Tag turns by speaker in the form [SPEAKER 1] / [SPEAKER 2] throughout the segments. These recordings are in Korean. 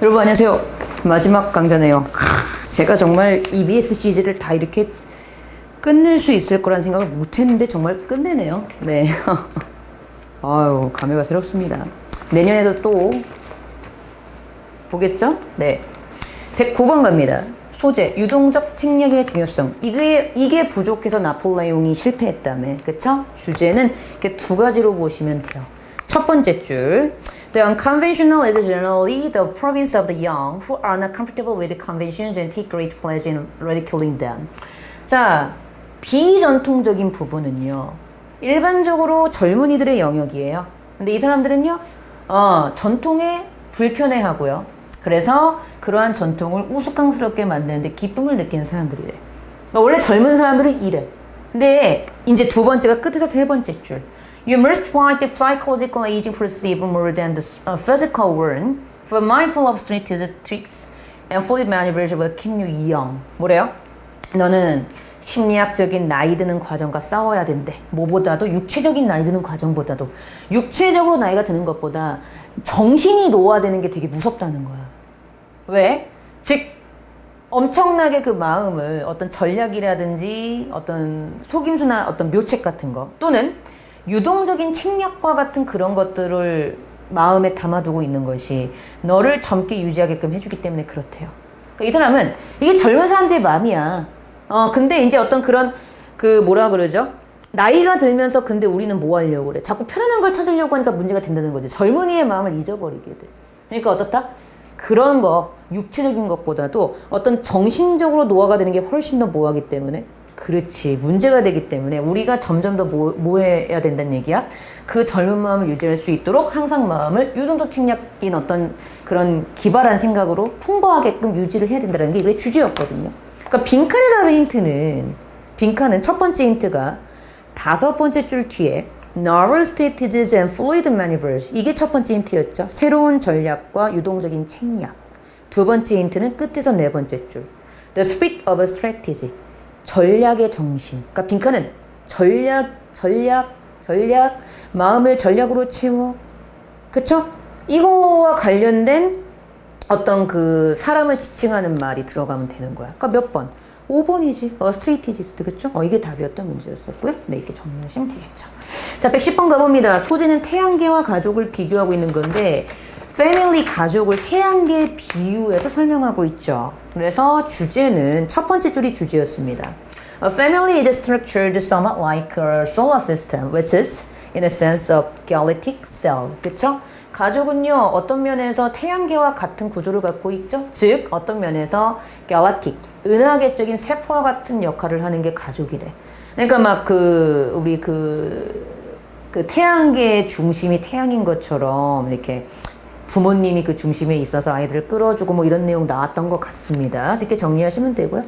[SPEAKER 1] 여러분 안녕하세요. 마지막 강좌네요. 제가 정말 EBS 시리즈를 다 이렇게 끝낼 수 있을 거란 생각을 못했는데 정말 끝내네요. 네. 아유, 감회가 새롭습니다. 내년에도 또 보겠죠? 네. 109번 갑니다. 소재, 유동적 책략의 중요성. 이게 부족해서 나폴레옹이 실패했다며. 그쵸? 주제는 이렇게 두 가지로 보시면 돼요. 첫 번째 줄. The unconventional is generally the province of the young who are not comfortable with conventions and take great pleasure in ridiculing them. 자, 비전통적인 부분은요. 일반적으로 젊은이들의 영역이에요. 근데 이 사람들은요. 전통에 불편해하고요. 그래서 그러한 전통을 우스꽝스럽게 만드는데 기쁨을 느끼는 사람들이래. 그러니까 원래 젊은 사람들은 이래. 근데 이제 두 번째가 끝에서 세 번째 줄. You must find the psychological aging perceive more than the physical one. For mindful of street tricks and fully maneuverable will keep you young. 뭐래요? 너는 심리학적인 나이 드는 과정과 싸워야 된대. 뭐보다도 육체적인 나이 드는 과정보다도 육체적으로 나이가 드는 것보다 정신이 노화되는 게 되게 무섭다는 거야. 왜? 즉 엄청나게 그 마음을 어떤 전략이라든지 어떤 속임수나 어떤 묘책 같은 거 또는 유동적인 책략과 같은 그런 것들을 마음에 담아두고 있는 것이 너를 젊게 유지하게끔 해주기 때문에 그렇대요. 그러니까 이 사람은 이게 젊은 사람들의 마음이야. 근데 이제 어떤 그런 그 뭐라 그러죠? 나이가 들면서 근데 우리는 뭐 하려고 그래? 자꾸 편안한 걸 찾으려고 하니까 문제가 된다는 거지. 젊은이의 마음을 잊어버리게 돼. 그러니까 어떻다? 그런 거 육체적인 것보다도 어떤 정신적으로 노화가 되는 게 훨씬 더 뭐하기 때문에 그렇지 문제가 되기 때문에 우리가 점점 더 뭐 해야 된다는 얘기야. 그 젊은 마음을 유지할 수 있도록 항상 마음을 유동적 책략인 어떤 그런 기발한 생각으로 풍부하게끔 유지를 해야 된다는 게 이거의 주제였거든요. 그러니까 빈칸에 담은 힌트는 빈칸은 첫 번째 힌트가 다섯 번째 줄 뒤에 novel strategies and fluid maneuvers 이게 첫 번째 힌트였죠. 새로운 전략과 유동적인 책략. 두 번째 힌트는 끝에서 네 번째 줄 the spirit of a strategy 전략의 정신. 그러니까 빈칸은 전략 마음을 전략으로 채워. 그쵸? 이거와 관련된 어떤 그 사람을 지칭하는 말이 들어가면 되는 거야. 그러니까 몇 번? 5번이지. 스트레이티지스트. 그쵸? 이게 답이었던 문제였었고요. 네, 이렇게 정리하시면 되겠죠. 자, 110번 가봅니다. 소재는 태양계와 가족을 비교하고 있는 건데 패밀리 가족을 태양계에 비유해서 설명하고 있죠. 그래서 주제는 첫 번째 줄이 주제였습니다. A family is structured somewhat like a solar system, which is in a sense a galactic cell. 그쵸? 가족은요, 어떤 면에서 태양계와 같은 구조를 갖고 있죠? 즉, 어떤 면에서 galactic, 은하계적인 세포와 같은 역할을 하는 게 가족이래. 그러니까 막 우리 태양계의 중심이 태양인 것처럼 이렇게 부모님이 그 중심에 있어서 아이들을 끌어주고 뭐 이런 내용 나왔던 것 같습니다. 이렇게 정리하시면 되고요.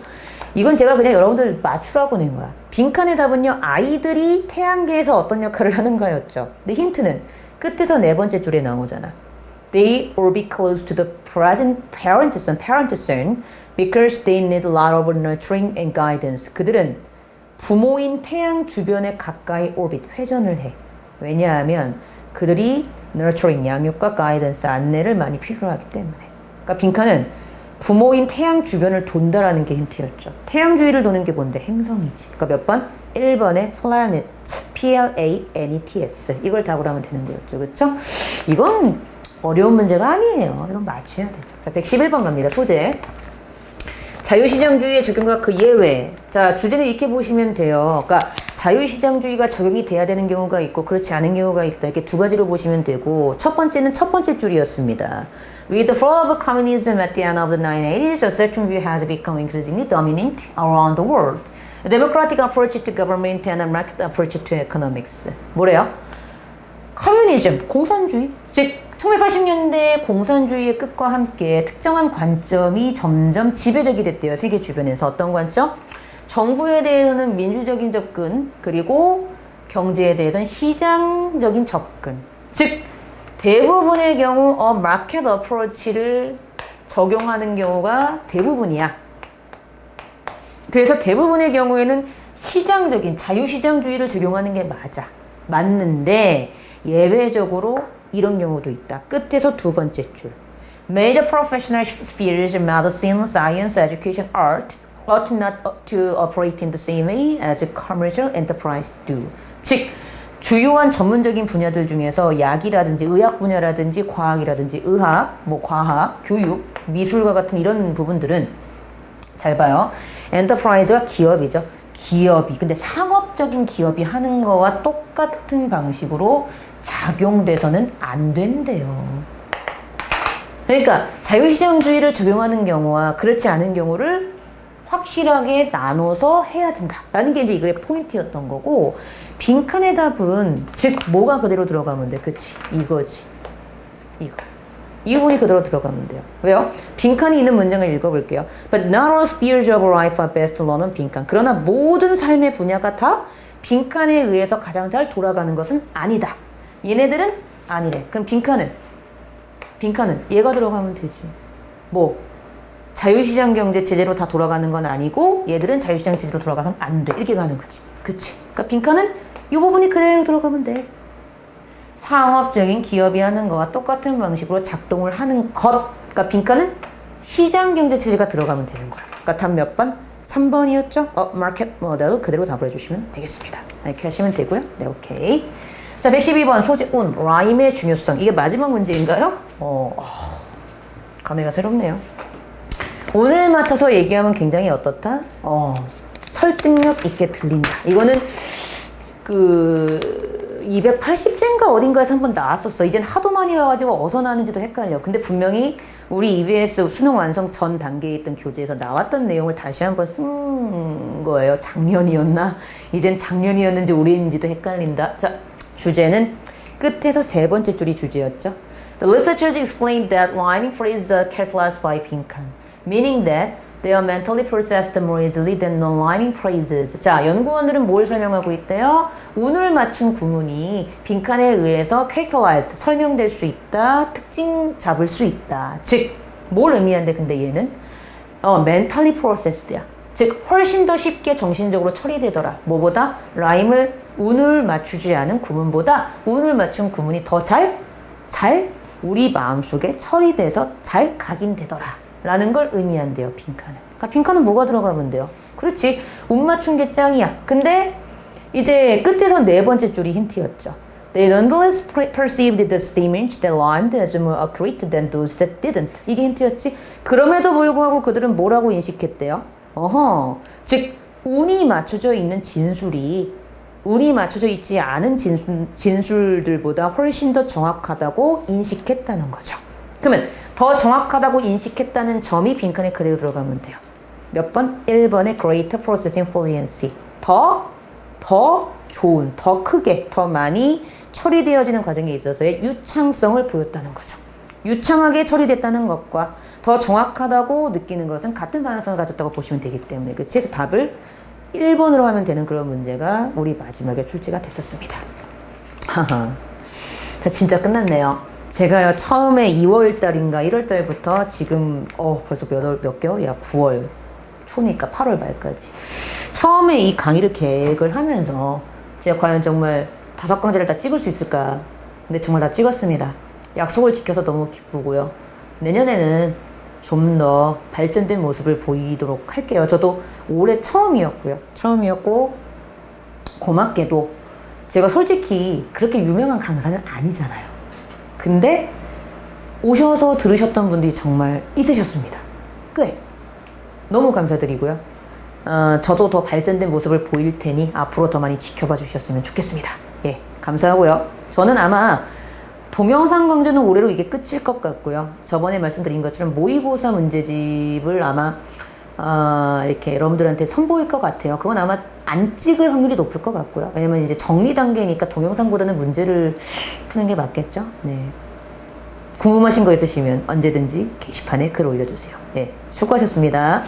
[SPEAKER 1] 이건 제가 그냥 여러분들 맞추라고 낸 거야. 빈칸의 답은요, 아이들이 태양계에서 어떤 역할을 하는가였죠. 근데 힌트는 끝에서 네 번째 줄에 나오잖아. They orbit close to the present parent sun because they need a lot of nurturing and guidance. 그들은 부모인 태양 주변에 가까이 orbit, 회전을 해. 왜냐하면 그들이 nurturing, 양육과 guidance, 안내를 많이 필요하기 때문에. 그러니까 빈칸은 부모인 태양 주변을 돈다라는 게 힌트였죠. 태양 주위를 도는 게 뭔데? 행성이지. 그러니까 몇 번? 1번에 planet, planets. 이걸 답으로 하면 되는 거였죠. 그렇죠? 이건 어려운 문제가 아니에요. 이건 맞춰야 되죠. 자, 111번 갑니다. 소재. 자유시장주의의 적용과 그 예외. 자, 주제는 이렇게 보시면 돼요. 그러니까 자유시장주의가 적용이 돼야 되는 경우가 있고 그렇지 않은 경우가 있다. 이렇게 두 가지로 보시면 되고 첫 번째는 첫 번째 줄이었습니다. With the fall of communism at the end of the 1980s, a certain view has become increasingly dominant around the world. A democratic approach to government and a market approach to economics. 뭐래요? 커뮤니즘, 공산주의. 즉 1980년대 공산주의의 끝과 함께 특정한 관점이 점점 지배적이 됐대요. 세계 주변에서. 어떤 관점? 정부에 대해서는 민주적인 접근, 그리고 경제에 대해서는 시장적인 접근. 즉 대부분의 경우 마켓 어프로치를 적용하는 경우가 대부분이야. 그래서 대부분의 경우에는 시장적인 자유시장주의를 적용하는 게 맞는데 예외적으로 이런 경우도 있다. 끝에서 두 번째 줄. Major professional spheres, medicine, science, education, art ought not to operate in the same way as commercial enterprise do. 즉, 주요한 전문적인 분야들 중에서 약이라든지 의학 분야라든지 과학이라든지 의학, 뭐 과학, 교육, 미술과 같은 이런 부분들은 잘 봐요. 엔터프라이즈가 기업이죠. 기업이. 근데 상업적인 기업이 하는 거와 똑같은 방식으로 작용돼서는 안 된대요. 그러니까 자유시장주의를 적용하는 경우와 그렇지 않은 경우를 확실하게 나눠서 해야 된다라는 게 이제 이 글의 포인트였던 거고, 빈칸의 답은 즉 뭐가 그대로 들어가면 돼. 그치? 이거지. 이거. 이 부분이 그대로 들어가면 돼요. 왜요? 빈칸이 있는 문장을 읽어볼게요. But not all spheres of life are best known은 빈칸. 그러나 모든 삶의 분야가 다 빈칸에 의해서 가장 잘 돌아가는 것은 아니다. 얘네들은 아니래. 그럼 빈칸은 얘가 들어가면 되지. 뭐 자유시장 경제 체제로 다 돌아가는 건 아니고 얘들은 자유시장 체제로 돌아가서는 안 돼. 이렇게 가는 거지. 그치? 그러니까 빈칸은 이 부분이 그대로 들어가면 돼. 상업적인 기업이 하는 거와 똑같은 방식으로 작동을 하는 것. 그러니까 빈칸은 시장 경제 체제가 들어가면 되는 거야. 그러니까 답 몇 번? 3번이었죠? 마켓 모델 그대로 답을 해주시면 되겠습니다. 이렇게 하시면 되고요. 네, 오케이. 자, 112번 소재 운, 라임의 중요성. 이게 마지막 문제인가요? 감회가 새롭네요. 운을 맞춰서 얘기하면 굉장히 어떻다? 설득력 있게 들린다. 이거는 280제인가 어딘가에서 한번 나왔었어. 이젠 하도 많이 와가지고 어디서 나왔는지도 헷갈려. 근데 분명히 우리 EBS 수능 완성 전 단계에 있던 교재에서 나왔던 내용을 다시 한번 쓴 거예요. 작년이었나? 이젠 작년이었는지 올해인지도 헷갈린다. 자, 주제는 끝에서 세 번째 줄이 주제였죠. The researchers explained that rhyming phrases are characterized by 빈칸, meaning that they are mentally processed more easily than non-rhyming phrases. 자, 연구원들은 뭘 설명하고 있대요? 운을 맞춘 구문이 빈칸에 의해서 characterized, 설명될 수 있다, 특징 잡을 수 있다. 즉, 뭘 의미한대? 근데 얘는 mentally processed야. 즉, 훨씬 더 쉽게 정신적으로 처리되더라. 뭐보다? 라임을 운을 맞추지 않은 구문보다 운을 맞춘 구문이 더 잘 우리 마음속에 처리돼서 잘 각인되더라 라는 걸 의미한대요. 빈칸은. 그러니까 빈칸은 뭐가 들어가면 돼요? 그렇지, 운 맞춘 게 짱이야. 근데 이제 끝에서 네 번째 줄이 힌트였죠. They nonetheless perceived the statement that rhymed as more accurate than those that didn't. 이게 힌트였지. 그럼에도 불구하고 그들은 뭐라고 인식했대요? 즉 운이 맞춰져 있는 진술이 운이 맞춰져 있지 않은 진술들보다 훨씬 더 정확하다고 인식했다는 거죠. 그러면 더 정확하다고 인식했다는 점이 빈칸에 그대로 들어가면 돼요. 몇 번? 1번의 greater processing fluency. 더 좋은, 더 크게, 더 많이 처리되어지는 과정에 있어서의 유창성을 보였다는 거죠. 유창하게 처리됐다는 것과 더 정확하다고 느끼는 것은 같은 방향성을 가졌다고 보시면 되기 때문에, 그래서 답을 1번으로 하면 되는 그런 문제가 우리 마지막에 출제가 됐었습니다. 자, 진짜 끝났네요. 제가요, 처음에 2월달인가 1월달부터 지금 벌써 몇 개월이야? 9월 초니까 8월 말까지 처음에 이 강의를 계획을 하면서 제가 과연 정말 5강제를 다 찍을 수 있을까? 근데 정말 다 찍었습니다. 약속을 지켜서 너무 기쁘고요. 내년에는 좀 더 발전된 모습을 보이도록 할게요. 저도 올해 처음이었고 고맙게도 제가 솔직히 그렇게 유명한 강사는 아니잖아요. 근데 오셔서 들으셨던 분들이 정말 있으셨습니다. 꽤 너무 감사드리고요. 저도 더 발전된 모습을 보일 테니 앞으로 더 많이 지켜봐 주셨으면 좋겠습니다. 예, 감사하고요. 저는 아마 동영상 강좌는 올해로 이게 끝일 것 같고요. 저번에 말씀드린 것처럼 모의고사 문제집을 아마 이렇게 여러분들한테 선보일 것 같아요. 그건 아마 안 찍을 확률이 높을 것 같고요. 왜냐면 이제 정리 단계니까 동영상보다는 문제를 푸는 게 맞겠죠. 네. 궁금하신 거 있으시면 언제든지 게시판에 글 올려주세요. 네, 수고하셨습니다.